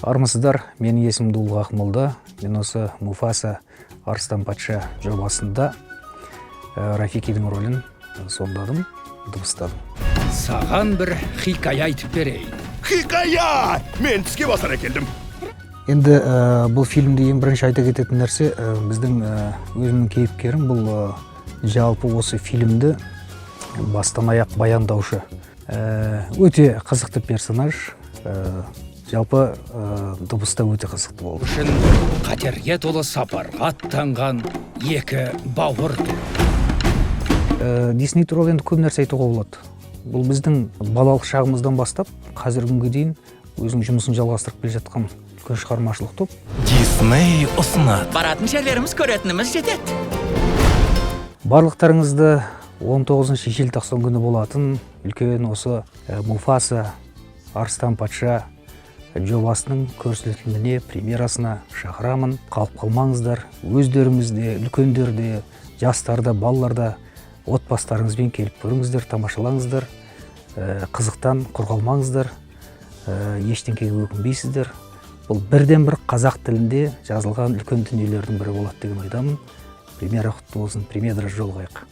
Армысыздар, менің есімім Дулыға Ақмолда. Мен осы Муфаса Арыстан патша жобасында Рафикидің рөлін сомдадым, дыбыстадым. Саған бір хикая айтып берейін. Хикая! Мен тіске басар келдім. Енді бұл фильмде ең бірінші айта кететін нәрсе, біздің өзімнің кейіпкерім бұл жалпы осы фильмді бастан аяқ баяндаушы. Өте қызықты персонаж, жалпы дыбыста өте қызықты болды. Үшін қатерге толы сапарға аттанған екі бауыр. Дисней туралы енді көп нәрсе айтуға болады. Бұл біздің балалық шағымыздан бастап қазіргі күнге дейін өзінің жұмысын жалғастырып келе жатқан үлкен шығармашылық топ. Дисней ұсынады. Баратын жерлеріміз, көретініміз жетеді. Барлықтарыңызды 19 желтоқсан күні болатын үлкен осы Муфаса Арыстан патша жобасының көрсетіліміне, премьерасына шақырамын. Қалып қалмаңыздар, өздеріңізде, үлкендерде, жастарда, балаларда, отбасыларыңызбен келіп көріңіздер, тамашалаңыздар, қызықтан құр қалмаңыздар, ештеңеге өкінбейсіздер. Бұл бірден бір қазақ тілінде жазылған үлкен дүниелердің бірі болады деген ойдамын. Премьера құтты болсын, премьерада жолығайық.